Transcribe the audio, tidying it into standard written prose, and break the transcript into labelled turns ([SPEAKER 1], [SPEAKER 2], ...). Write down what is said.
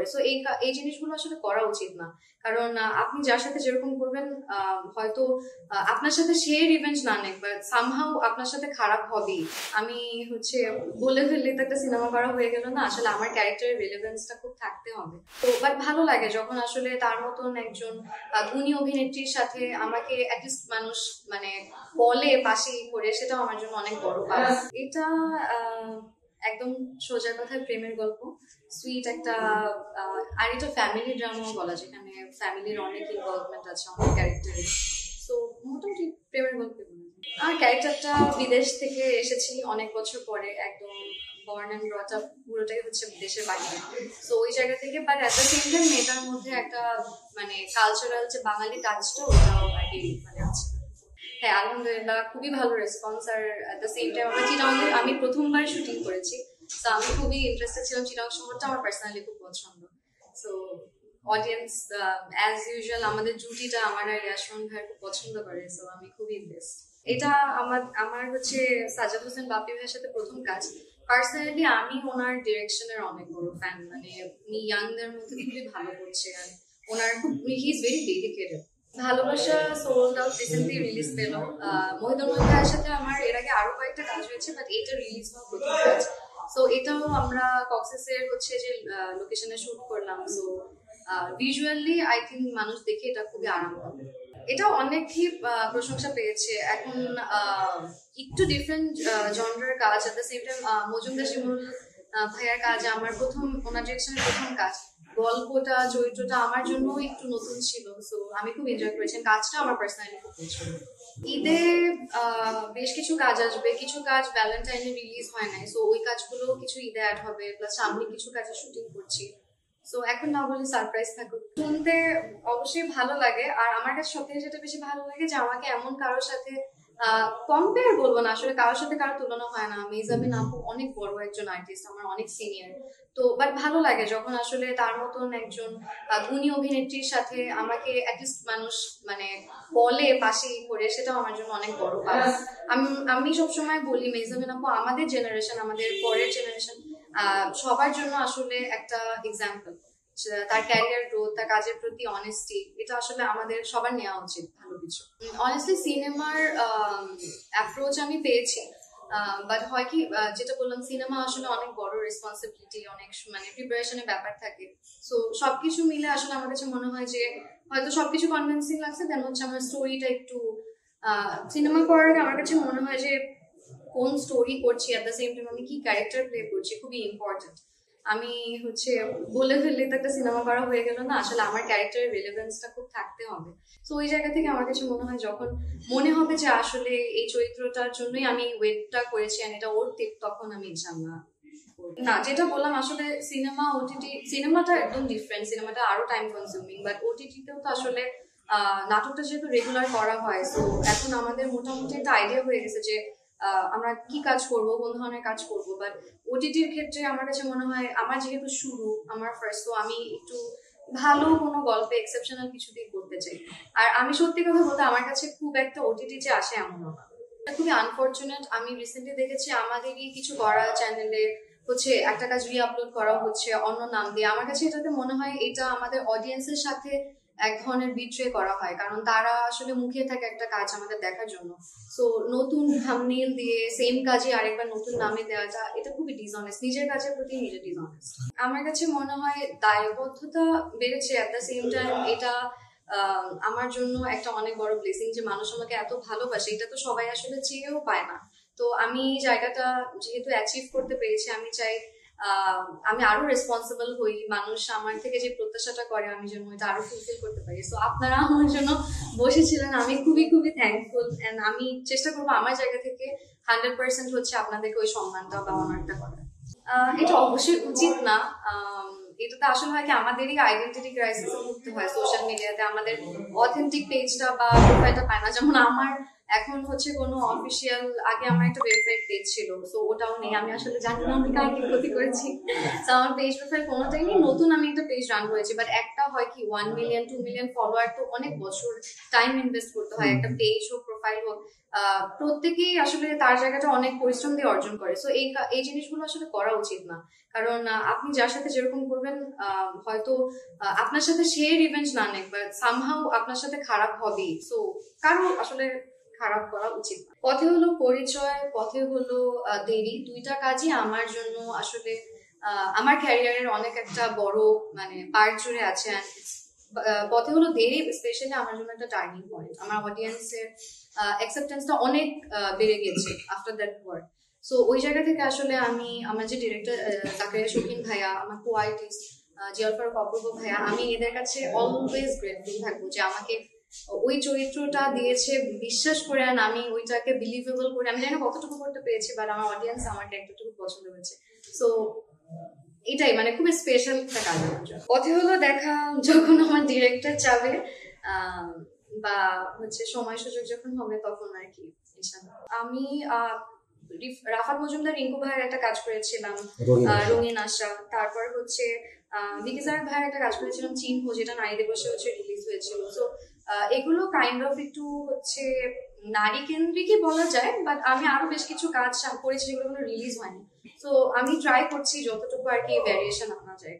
[SPEAKER 1] করে। সো এই জিনিসগুলো আসলে করা উচিত না, কারণ আপনি যার সাথে যেরকম করবেন হয়তো আপনার সাথে সে রিভেঞ্জ না নেক, বাট সামহাউ আপনার সাথে খারাপ হবেই। আমি বলে ফেললে তো একটা সিনেমা করা হয়ে গেল না, আসলে আমার ক্যারেক্টারের রিলেভেন্সটা খুব থাকতে হবে। তো বাট ভালো লাগে যখন আসলে তার মতন একজন গুণী অভিনেত্রীর সাথে আমাকে অ্যাটলিস্ট মানুষ মানে বলে পাশেই করে, সেটাও আমার জন্য অনেক বড় পাওয়া। এটা একদম সোজা কথায় প্রেমের গল্প, সুইট একটা, আর এটা ফ্যামিলি ড্রামাও বলা, যেখানে ফ্যামিলির অনেক ইনভলভমেন্ট আছে অনেক ক্যারেক্টারে। সো মোটামুটি প্রেমের গল্প। আর ক্যারেক্টারটা বিদেশ থেকে এসেছি অনেক বছর পরে, একদম বর্ন অ্যান্ড ব্রট আপ পুরোটাই হচ্ছে দেশের বাইরে। সো ওই জায়গা থেকে, but at the same time মেয়েটার মধ্যে একটা মানে কালচারাল যে বাঙালি টাচটা, ওটাও আর কি মানে আছে। হ্যাঁ, আলহামদুলিল্লাহ খুবই ভালো রেসপন্স। আর অ্যাট দ্য সেম টাইম আমরা চিটাগংয়ে আমি প্রথমবার শুটিং করেছি, তো আমি খুবই ইন্টারেস্টেড ছিলাম। চিটাগং শহরটা আমার পার্সোনালি খুব পছন্দ। সো অডিয়েন্স অ্যাজ ইউজুয়াল আমাদের জুটিটা আমার আর ইয়াশরন ভাই খুব পছন্দ করে। সো আমি খুবই ইমপ্রেসড। এটা আমার হচ্ছে সাজ্জাদ হোসেন বাপি ভাইয়ের সাথে প্রথম কাজ। পার্সোনালি আমি ওনার ডিরেকশনের অনেক বড় ফ্যান, মানে উনি ইয়াংদের মধ্যে খুবই ভালো করছে। আর ওনার খুব হি ইজ ভেরি ডেডিকেটেড। ভালোবাসা সোল্ড আউট রিসেন্টলি রিলিজ পেল। মহিদুল ভাইয়ের সাথে আমার এর আগে আরো কয়েকটা কাজ হয়েছে, বাট এটা রিলিজ হওয়া প্রথম কাজ। সো এটাও আমরা কক্সেসের হচ্ছে যে লোকেশনে শুট করলাম। সো ভিজুয়ালি আই থিঙ্ক মানুষ দেখে এটা খুবই আরাম পাবে। এটা অনেকই প্রশংসা পেয়েছে। এখন একটু ডিফারেন্ট জনরার কাজ, at the same time Majumdar Shimul ভাইয়ার কাজ আমার প্রথম, ওনার ডিরেকশনের প্রথম কাজ। গল্পটা চরিত্রটা আমার জন্য একটু নতুন ছিল। সো আমি খুব এনজয় করেছি, কাজটা আমার পার্সোনালি খুব পছন্দ। ঈদে বেশ কিছু কাজ আসবে, কিছু কাজ ভ্যালেন্টাইনে রিলিজ হয় নাই। সো ওই কাজগুলো কিছু ঈদে অ্যাড হবে, প্লাস সামনে কিছু কাজে শুটিং করছি। সো এখন না বলে সারপ্রাইজ থাকুক। শুনতে অবশ্যই ভালো লাগে। আর আমার কাছে সবথেকে যেটা বেশি ভালো লাগে যে আমাকে এমন কারোর সাথে কম্পেয়ার বলবো না, আসলে কারোর সাথে কারো তুলনা হয় না। মেহজাবিন আপু অনেক বড় একজন আর্টিস্ট, আমার অনেক সিনিয়র। তো বাট ভালো লাগে যখন আসলে তার মতন একজন গুণী অভিনেত্রীর সাথে আমাকে অ্যাটলিস্ট মানুষ মানে বলে পাশেই করে, সেটাও আমার জন্য অনেক বড় পাওয়া। আমি সবসময় বলি মেহজাবিন আপু আমাদের জেনারেশন, আমাদের পরের জেনারেশন সবার জন্য আসলে একটা এক্সাম্পল। তার ক্যারিয়ার গ্রোথ, তার কাজের প্রতি অনেস্টি, এটা আসলে আমাদের সবার নেওয়া উচিত ভালো কিছু। অনেস্টলি সিনেমার অ্যাপ্রোচ আমি পেয়েছি, বাট হয় কি যেটা বললাম, সিনেমা আসলে অনেক বড় রেসপন্সিবিলিটি, অনেক মানে প্রিপারেশনের ব্যাপার থাকে। সো সবকিছু মিলে আসলে আমার কাছে মনে হয় যে হয়তো সবকিছু কনভিন্সিং লাগছে, দেন হচ্ছে আমার স্টোরিটা একটু সিনেমা করার আগে আমার কাছে মনে হয় যে কোন স্টোরি করছি, অ্যাট দ্য সেম টাইম আমি কি ক্যারেক্টার প্লে করছি, খুবই ইম্পর্টেন্ট। আমি বলে ফেললে তো একটা সিনেমা করা হয়ে গেল না, আসলে আমার ক্যারেক্টারের রিলেভেন্সটা খুব থাকতে হবে। তো ওই জায়গা থেকে আমার কাছে মনে হয় যখন মনে হবে যে আসলে এই চরিত্রটার জন্যই আমি ওয়েটটা করেছি আর এটা ওর টিপ, তখন আমি ইনশাআল্লাহ না। যেটা বললাম আসলে সিনেমা ওটিটি, সিনেমাটা একদম ডিফারেন্ট, সিনেমাটা আরো টাইম কনজিউমিং, বাট ওটিটিতেও তো আসলে নাটকটা যেহেতু রেগুলার করা হয়, তো এখন আমাদের মোটামুটি একটা আইডিয়া হয়ে গেছে যে আমরা কি কাজ করব, কোন ধরনের কাজ করব। বাট ওটিটির ক্ষেত্রে আমার কাছে মনে হয় আমার যেহেতু শুরু, আমার ফার্স্ট, তো আমি একটু ভালো কোনো গল্পে এক্সেপশনাল কিছু দিয়ে করতে চাই। আর আমি সত্যি কথা বলতে আমার কাছে খুব একটা ওটিটি যে আসে এমনও না, খুবই আনফর্চুনেট। আমি রিসেন্টলি দেখেছি আমাদেরই কিছু করা চ্যানেলে হচ্ছে একটা কাজ রি-আপলোড করা হচ্ছে অন্য নাম দিয়ে। আমার কাছে এটাতে মনে হয় এটা আমাদের অডিয়েন্সের সাথে এক ধরনের বিট্রে করা হয়, কারণ তারা আসলে মুখে থাকে একটা কাজ আমাদের দেখার জন্য। সো নতুন থাম্বনেইল দিয়ে সেম কাজে আরেকবার নতুন নামে দেওয়াটা, এটা খুবই ডিসঅনেস্ট, নিজের কাজের প্রতি নিজে ডিসঅনেস্ট। আমার কাছে মনে হয় দায়বদ্ধতা বেড়েছে, অ্যাট দ্য সেম টাইম এটা আমার জন্য একটা অনেক বড় ব্লেসিং যে মানুষ আমাকে এত ভালোবাসে, এটা তো সবাই আসলে চেয়েও পায় না। তো আমি এই জায়গাটা যেহেতু অ্যাচিভ করতে পেরেছি, আমি চাই আমি আরো রেসপন্সিবল হই, মানুষ আমার থেকে যে প্রত্যাশাটা করে আমি যেন এটা আরো ফুলফিল করতে পারি। সো আপনারা আমার জন্য বসেছিলেন, আমি খুবই খুবই থ্যাঙ্কফুল। এন্ড আমি চেষ্টা করবো আমার জায়গা থেকে 100% হচ্ছে আপনাদেরকে ওই সম্মানটা বা অনারটা করার। এটা অবশ্যই উচিত না। এটাতে আসলে হয় কি আমাদেরই আইডেন্টিটি ক্রাইসিসে ভুগতে হয়। সোশ্যাল মিডিয়াতে আমাদের অথেন্টিক পেজটা বা প্রোফাইলটা পায় না। যেমন আমার এখন হচ্ছে কোনো অফিসিয়াল, আগে আমার একটা ওয়েবসাইট পেজ ছিল, তো ওটাও নেই। আমি আসলে জানি না আমি কার কি ক্ষতি করেছি। তো আমার পেজ প্রোফাইল কোনোটাই নেই, নতুন আমি একটা পেজ রান করেছি। বাট একটা হয় কি 1 মিলিয়ন 2 মিলিয়ন ফলোয়ার তো অনেক বছর টাইম ইনভেস্ট করতে হয়, একটা পেজ হোক প্রোফাইল হোক। প্রত্যেকেই আসলে তার জায়গাটা অনেক পরিশ্রম দিয়ে অর্জন করে। সো এই জিনিসগুলো আসলে করা উচিত না। কারণ আপনি যার সাথে যেরকম করবেন, হয়তো আপনার সাথে সে রিভেঞ্জ না নেক, বাট সামহাউ আপনার সাথে খারাপ হবেই। সো কারো আসলে খারাপ করা উচিত না। পথে হলো পরিচয়, পথে হলো দেরি, দুইটা কাজই আমার জন্য আসলে আমার ক্যারিয়ারের অনেক একটা বড় মানে পার্ট জুড়ে আছে। পথে হলো দেরি স্পেশালি আমার জন্য একটা টার্নিং পয়েন্ট। আমার অডিয়েন্সের অ্যাকসেপ্টেন্সটা অনেক বেড়ে গেছে আফটার দ্যাট ওয়ার্ক। সো ওই জায়গা থেকে আসলে আমি আমার যে ডিরেক্টর জাকারিয়া শৌখিন ভাইয়া, আমার কো আর্টিস্ট জিয়াল ফারুক অপূর্ব ভাইয়া, আমি এদের কাছে অলওয়েজ গ্রেটফুল থাকবো যে আমাকে ওই চরিত্রটা দিয়েছে বিশ্বাস করে, আর আমি ওইটাকে বিলিভেবল করে, আমি জানি না কতটুকু করতে পেরেছি, বাট আমার অডিয়েন্স আমার ক্যারেক্টারটুকু পছন্দ করেছে। সো এটাই মানে খুব স্পেশাল একটা কাজ আমার জন্য। পথে হলো দেখা যখন আমার ডিরেক্টর চাবে বা হচ্ছে সময় সুযোগ যখন হবে তখন আর কি। আমি রাফাত মজুমদার রিঙ্কু ভাইয়ের একটা কাজ করেছিলাম, রঙিন আশা। তারপর হচ্ছে বিকিজার ভাইয়ের একটা কাজ করেছিলাম চিহ্ন, যেটা নারী দিবসে হচ্ছে রিলিজ হয়েছিল। সো এগুলো কাইন্ড অফ একটু হচ্ছে নারী কেন্দ্রিকই বলা যায়, বাট আমি আরো বেশ কিছু কাজ করেছি যেগুলো কোনো রিলিজ হয়নি। তো আমি ট্রাই করছি যতটুকু আর কি ভ্যারিয়েশন আনা যায়।